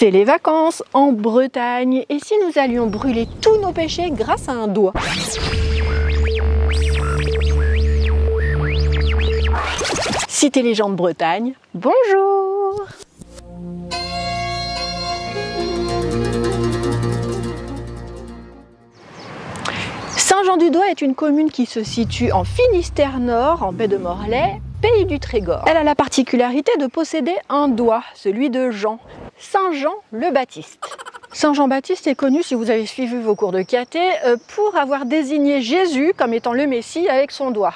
C'est les vacances en Bretagne, et si nous allions brûler tous nos péchés grâce à un doigt? Cité Légende Bretagne, bonjour! Saint-Jean-du-Doigt est une commune qui se situe en Finistère Nord, en baie de Morlaix, pays du Trégor. Elle a la particularité de posséder un doigt, celui de Jean, Saint Jean le Baptiste. Saint Jean-Baptiste est connu, si vous avez suivi vos cours de caté, pour avoir désigné Jésus comme étant le Messie avec son doigt.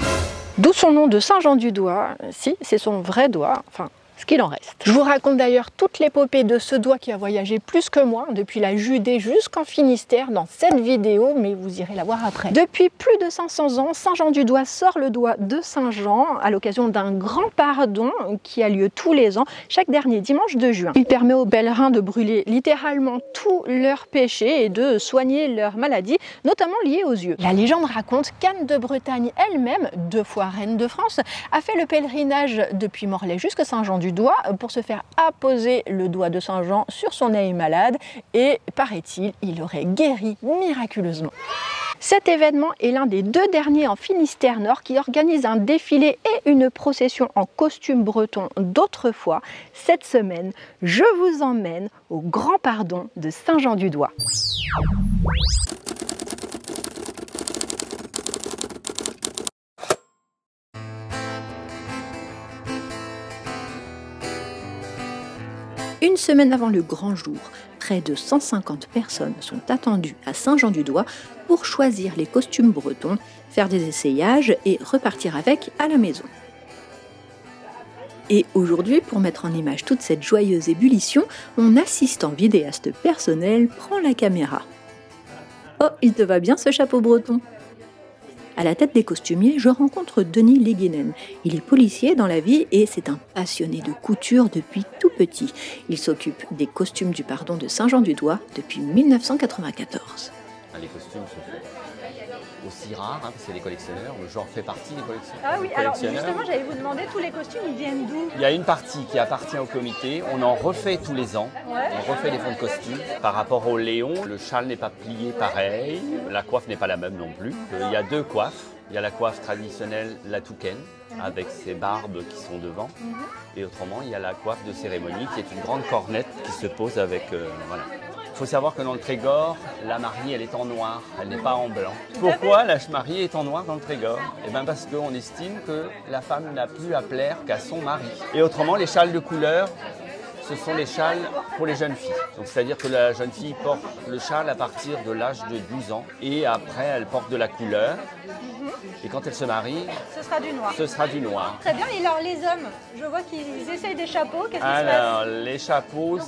D'où son nom de Saint-Jean-du-Doigt, si, c'est son vrai doigt, enfin, ce qu'il en reste. Je vous raconte d'ailleurs toute l'épopée de ce doigt qui a voyagé plus que moi, depuis la Judée jusqu'en Finistère, dans cette vidéo, mais vous irez la voir après. Depuis plus de 500 ans, Saint-Jean-du-Doigt sort le doigt de Saint-Jean à l'occasion d'un grand pardon qui a lieu tous les ans, chaque dernier dimanche de juin. Il permet aux pèlerins de brûler littéralement tous leurs péchés et de soigner leurs maladies, notamment liées aux yeux. La légende raconte qu'Anne de Bretagne elle-même, 2 fois reine de France, a fait le pèlerinage depuis Morlaix jusqu'à Saint-Jean-du-Doigt pour se faire apposer le doigt de Saint-Jean sur son œil malade et, paraît-il, il aurait guéri miraculeusement. Cet événement est l'un des 2 derniers en Finistère Nord qui organise un défilé et une procession en costume breton d'autrefois. Cette semaine, je vous emmène au Grand Pardon de Saint-Jean-du-Doigt. Une semaine avant le grand jour, près de 150 personnes sont attendues à Saint-Jean-du-Doigt pour choisir les costumes bretons, faire des essayages et repartir avec à la maison. Et aujourd'hui, pour mettre en image toute cette joyeuse ébullition, mon assistant vidéaste personnel prend la caméra. Oh, il te va bien ce chapeau breton! À la tête des costumiers, je rencontre Denis Leguenen. Il est policier dans la vie et c'est un passionné de couture depuis tout petit. Il s'occupe des costumes du pardon de Saint-Jean-du-Doigt depuis 1994. Les costumes sont aussi rares, parce que c'est des collectionneurs. Le genre fait partie des collectionneurs. Ah oui, alors justement, j'allais vous demander, tous les costumes, ils viennent d'où? Il y a une partie qui appartient au comité. On en refait tous les ans. Ouais. On refait les fonds de costumes. Par rapport au Léon, le châle n'est pas plié pareil. La coiffe n'est pas la même non plus. Il y a 2 coiffes. Il y a la coiffe traditionnelle, la toucaine, avec ses barbes qui sont devant. Et autrement, il y a la coiffe de cérémonie, qui est une grande cornette qui se pose avec... voilà. Il faut savoir que dans le Trégor, la mariée, elle est en noir, elle n'est pas en blanc. Pourquoi la mariée est en noir dans le Trégor? Eh bien parce qu'on estime que la femme n'a plus à plaire qu'à son mari. Et autrement, les châles de couleur, ce sont les châles pour les jeunes filles. Donc c'est-à-dire que la jeune fille porte le châle à partir de l'âge de 12 ans et après elle porte de la couleur. Et quand elle se marie, ce sera du noir. Ce sera du noir. Très bien. Et alors les hommes, je vois qu'ils essayent des chapeaux. Qu'est-ce qui se passe? Alors les chapeaux,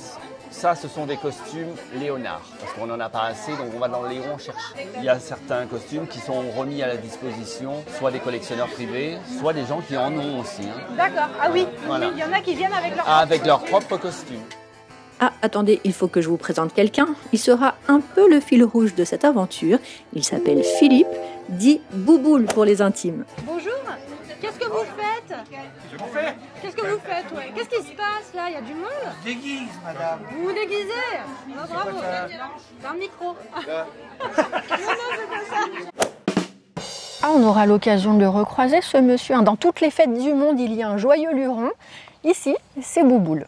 ça ce sont des costumes Léonard. Parce qu'on n'en a pas assez, donc on va dans le Léon chercher. Il y a certains costumes qui sont remis à la disposition, soit des collectionneurs privés, soit des gens qui en ont aussi. D'accord. Ah oui, voilà. Il y en a qui viennent avec leur propre costume. Ah, attendez, il faut que je vous présente quelqu'un. Il sera un peu le fil rouge de cette aventure. Il s'appelle Philippe, dit Bouboule pour les intimes. Bonjour, qu'est-ce que vous faites? Je vous fais. Qu'est-ce que vous faites, ouais? Qu'est-ce qui se passe là? Il y a du monde? Je déguise, madame. Vous vous déguisez? Non, bravo. C'est un micro. Non, c'est pas ça. Ah, on aura l'occasion de le recroiser, ce monsieur. Dans toutes les fêtes du monde, il y a un joyeux luron. Ici, c'est Bouboule.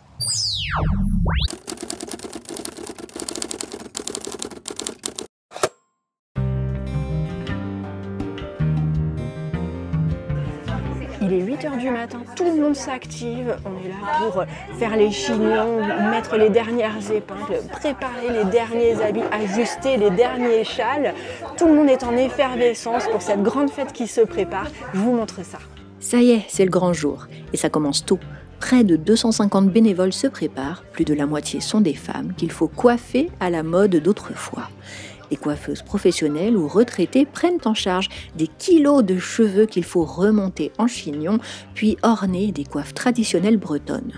Il est 8 h du matin, tout le monde s'active, on est là pour faire les chignons, mettre les dernières épingles, préparer les derniers habits, ajuster les derniers châles. Tout le monde est en effervescence pour cette grande fête qui se prépare. Je vous montre ça. Ça y est, c'est le grand jour et ça commence tôt. Près de 250 bénévoles se préparent, plus de la moitié sont des femmes qu'il faut coiffer à la mode d'autrefois. Les coiffeuses professionnelles ou retraitées prennent en charge des kilos de cheveux qu'il faut remonter en chignon, puis orner des coiffes traditionnelles bretonnes.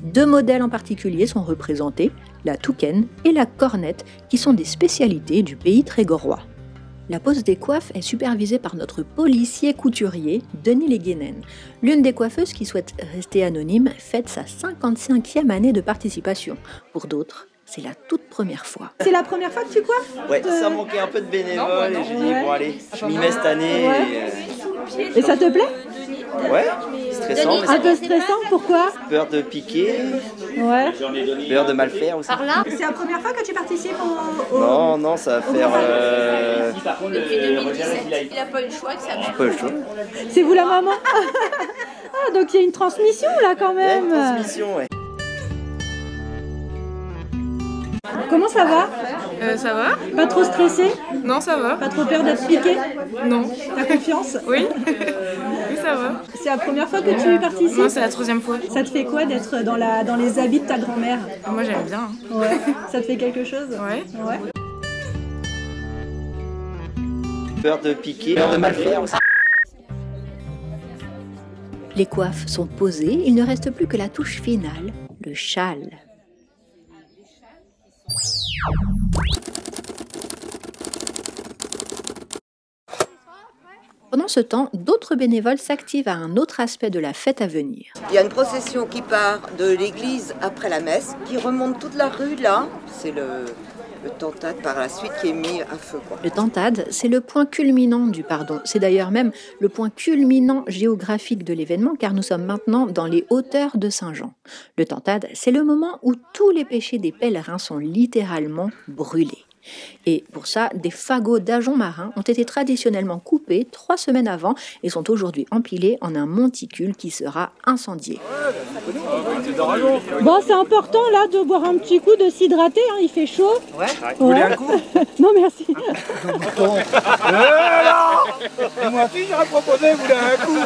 2 modèles en particulier sont représentés, la toucaine et la cornette, qui sont des spécialités du pays trégorois. La pose des coiffes est supervisée par notre policier couturier, Denis Leguenen. L'une des coiffeuses qui souhaite rester anonyme fête sa 55e année de participation. Pour d'autres, c'est la toute première fois. C'est la première fois que tu coiffes? Ouais, ça manquait un peu de bénévoles et j'ai dit bon allez, je m'y mets cette année. Et ça te plaît? Ouais, stressant. Mais Un peu stressant, pourquoi? peur de piquer, Ouais. peur de mal faire aussi. C'est la première fois que tu participes au... Non, ça va faire... Depuis 2017, il n'a pas eu le choix que ça J'ai pas le choix. C'est vous la maman? Ah, donc il y a une transmission là quand Il y a même. une transmission, ouais. Comment ça va? Ça va? Pas trop stressé? Non, ça va. Pas trop peur d'être piqué? Non. T'as confiance? Oui. Oui, ça va. C'est la première fois que tu participes? Non, c'est la 3e fois. Ça te fait quoi d'être dans les habits de ta grand-mère? Moi, j'aime bien. Ouais. Ça te fait quelque chose? Ouais. Ouais. Peur de piquer, peur de mal faire aussi. Les coiffes sont posées, il ne reste plus que la touche finale, le châle. Pendant ce temps, d'autres bénévoles s'activent à un autre aspect de la fête à venir. Il y a une procession qui part de l'église après la messe, qui remonte toute la rue là. C'est le tantad par la suite qui est mis à feu, quoi. Le tantad, c'est le point culminant du pardon. C'est d'ailleurs même le point culminant géographique de l'événement, car nous sommes maintenant dans les hauteurs de Saint-Jean. Le tantad, c'est le moment où tous les péchés des pèlerins sont littéralement brûlés. Et pour ça, des fagots d'ajoncs marins ont été traditionnellement coupés 3 semaines avant et sont aujourd'hui empilés en un monticule qui sera incendié. Bon, c'est important là de boire un petit coup, de s'hydrater, hein, il fait chaud. Ouais. Vous voulez un coup? Non, merci. Et moi aussi j'aurais proposé, vous voulez un coup?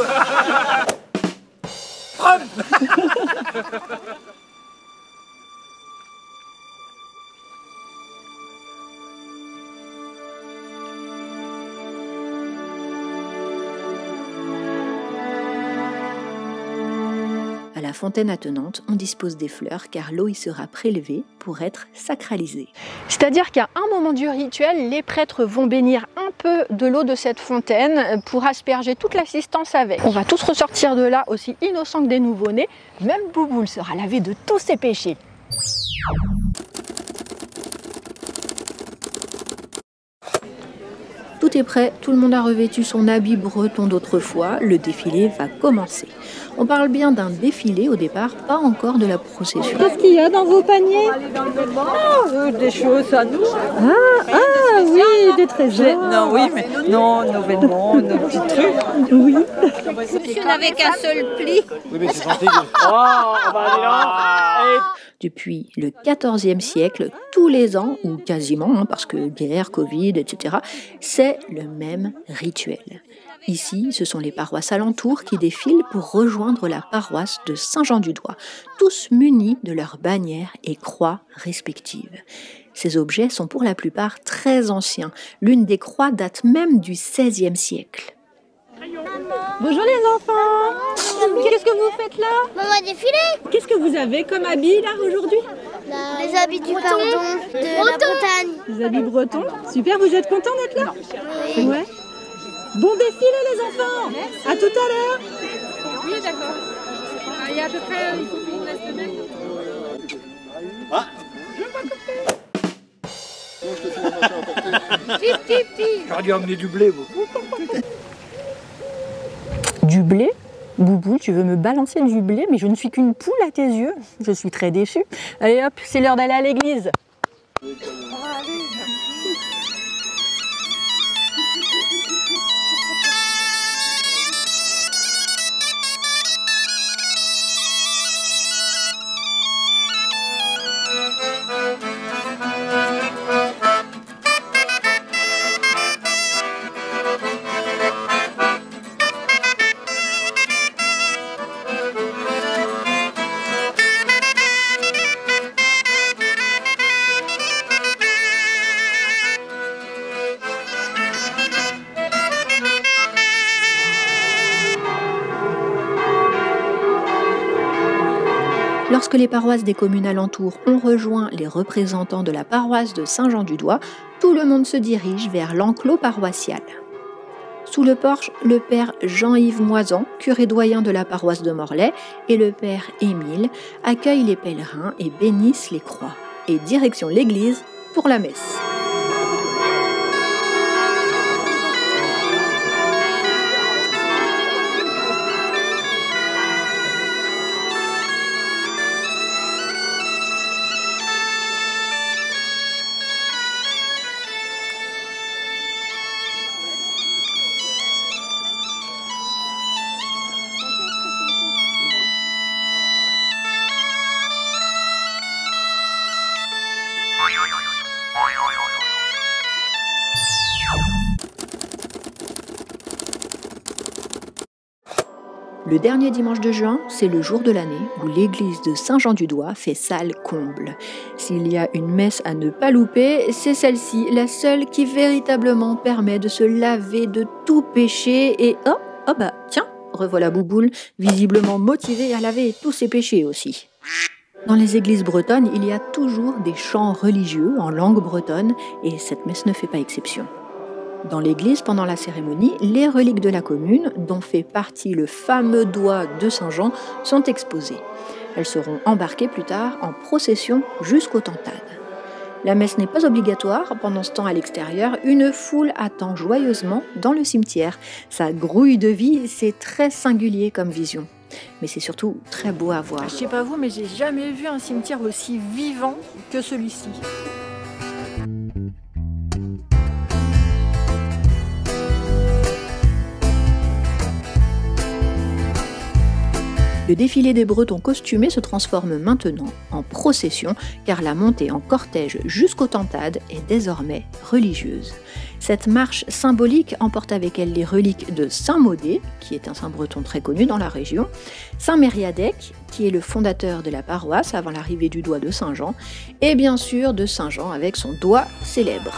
À la fontaine attenante, on dispose des fleurs car l'eau y sera prélevée pour être sacralisée. C'est-à-dire qu'à un moment du rituel, les prêtres vont bénir un peu de l'eau de cette fontaine pour asperger toute l'assistance avec. On va tous ressortir de là aussi innocents que des nouveau-nés. Même Bouboule sera lavé de tous ses péchés. Tout est prêt, tout le monde a revêtu son habit breton d'autrefois, le défilé va commencer. On parle bien d'un défilé au départ, pas encore de la procession. Qu'est-ce qu'il y a dans vos paniers? Des choses à nous. Ah oui, des trésors. Non, oui, mais non, nos vêtements, nos petits trucs. Oui. Monsieur n'avait qu'un seul pli. Oui, mais c'est gentil. Oh, Depuis le XIVe siècle, tous les ans, ou quasiment, parce que guerre, Covid, etc., c'est le même rituel. Ici, ce sont les paroisses alentours qui défilent pour rejoindre la paroisse de Saint-Jean-du-Doigt, tous munis de leurs bannières et croix respectives. Ces objets sont pour la plupart très anciens. L'une des croix date même du XVIe siècle. Bonjour les enfants. Qu'est-ce que vous faites là? Maman défilé. Qu'est-ce que vous avez comme habit là aujourd'hui? Les habits du pardon de la Bretagne. Les habits bretons. Super, vous êtes contents d'être là? Oui. Ouais. Bon défilé les enfants. À tout à l'heure. Oui, d'accord. Il y a à peu près, il faut qu'on laisse le même. J'aurais dû emmener du blé, vous. Du blé? Bouboule, tu veux me balancer du blé, mais je ne suis qu'une poule à tes yeux. Je suis très déçue. Allez hop, c'est l'heure d'aller à l'église. Lorsque les paroisses des communes alentours ont rejoint les représentants de la paroisse de Saint-Jean-du-Doigt, tout le monde se dirige vers l'enclos paroissial. Sous le porche, le père Jean-Yves Moisan, curé doyen de la paroisse de Morlaix, et le père Émile accueillent les pèlerins et bénissent les croix. et direction l'église pour la messe. Le dernier dimanche de juin, c'est le jour de l'année où l'église de Saint-Jean-du-Doigt fait salle comble. S'il y a une messe à ne pas louper, c'est celle-ci, la seule qui véritablement permet de se laver de tout péché et oh bah tiens, revoilà Bouboule, visiblement motivée à laver tous ses péchés aussi. Dans les églises bretonnes, il y a toujours des chants religieux en langue bretonne et cette messe ne fait pas exception. Dans l'église, pendant la cérémonie, les reliques de la commune, dont fait partie le fameux doigt de Saint-Jean, sont exposées. Elles seront embarquées plus tard en procession jusqu'au Tantad. La messe n'est pas obligatoire. Pendant ce temps, à l'extérieur, une foule attend joyeusement dans le cimetière. Ça grouille de vie, c'est très singulier comme vision. Mais c'est surtout très beau à voir. Je sais pas vous, mais j'ai jamais vu un cimetière aussi vivant que celui-ci. Le défilé des Bretons costumés se transforme maintenant en procession car la montée en cortège jusqu'au Tantad est désormais religieuse. Cette marche symbolique emporte avec elle les reliques de Saint Maudé, qui est un saint breton très connu dans la région, Saint Mériadec, qui est le fondateur de la paroisse avant l'arrivée du doigt de Saint-Jean, et bien sûr de Saint-Jean avec son doigt célèbre.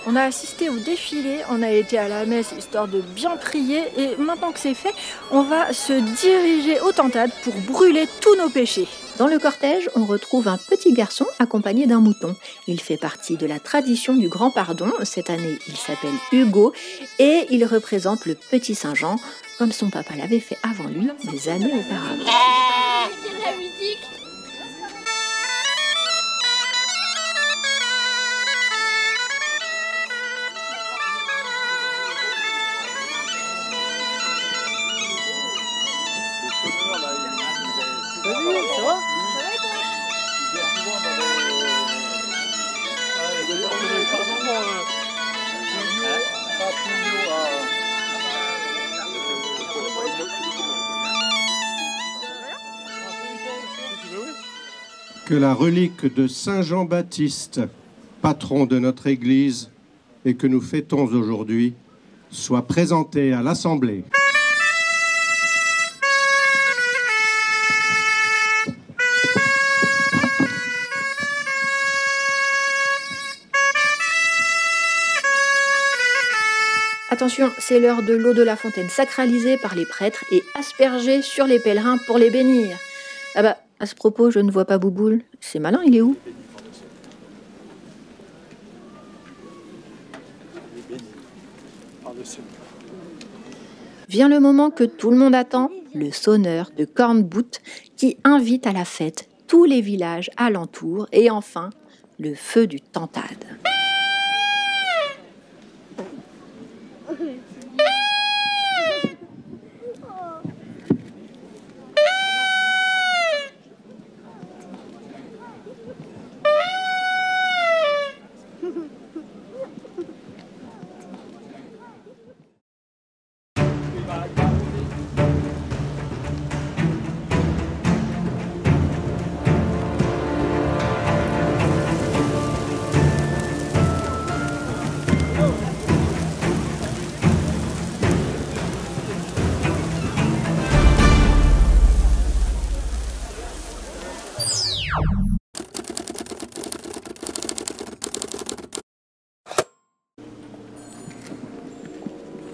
On a assisté au défilé, on a été à la messe histoire de bien prier et maintenant que c'est fait, on va se diriger au Tantad pour brûler tous nos péchés. Dans le cortège, on retrouve un petit garçon accompagné d'un mouton. Il fait partie de la tradition du Grand Pardon. Cette année, il s'appelle Hugo et il représente le petit Saint-Jean, comme son papa l'avait fait avant lui des années auparavant. La musique. Que la relique de Saint Jean-Baptiste, patron de notre Église et que nous fêtons aujourd'hui, soit présentée à l'Assemblée. Attention, c'est l'heure de l'eau de la fontaine sacralisée par les prêtres et aspergée sur les pèlerins pour les bénir. Ah bah, à ce propos, je ne vois pas Bouboule. C'est malin, il est où? Vient le moment que tout le monde attend, le sonneur de corne-boute qui invite à la fête tous les villages alentours et enfin, le feu du Tantad.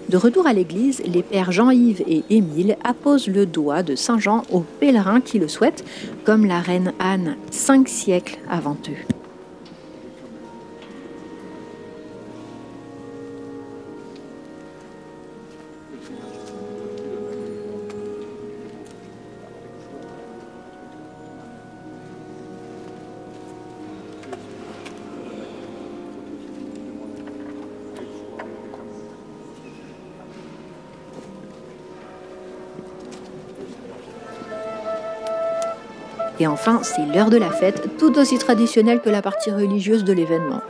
De retour à l'église, les pères Jean-Yves et Émile apposent le doigt de Saint-Jean aux pèlerins qui le souhaitent, comme la reine Anne, 5 siècles avant eux. Et enfin, c'est l'heure de la fête, tout aussi traditionnelle que la partie religieuse de l'événement.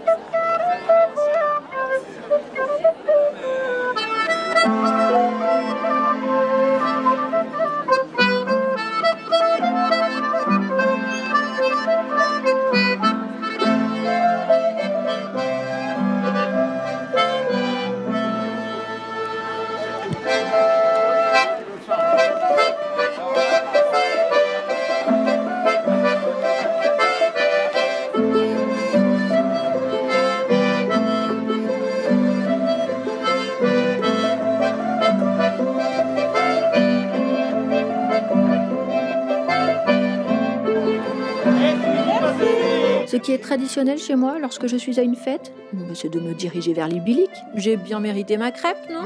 Ce qui est traditionnel chez moi lorsque je suis à une fête, c'est de me diriger vers les biliques. J'ai bien mérité ma crêpe, non ?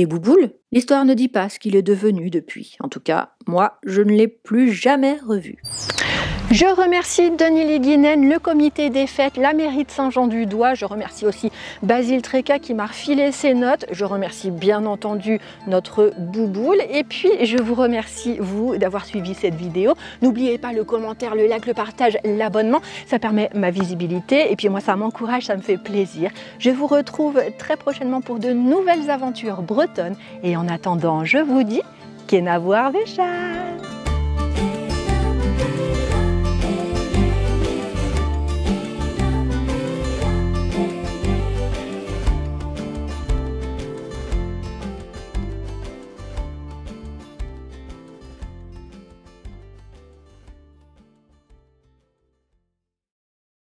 Et Bouboule, l'histoire ne dit pas ce qu'il est devenu depuis. En tout cas, moi, je ne l'ai plus jamais revu. Je remercie Denis Liguinen, le comité des fêtes, la mairie de Saint-Jean-du-Doigt. Je remercie aussi Basile Tréca qui m'a refilé ses notes. Je remercie bien entendu notre Bouboule. Et puis, je vous remercie, vous, d'avoir suivi cette vidéo. N'oubliez pas le commentaire, le like, le partage, l'abonnement. Ça permet ma visibilité. Et puis moi, ça m'encourage, ça me fait plaisir. Je vous retrouve très prochainement pour de nouvelles aventures bretonnes. Et en attendant, je vous dis, Kenavo Arvéchal.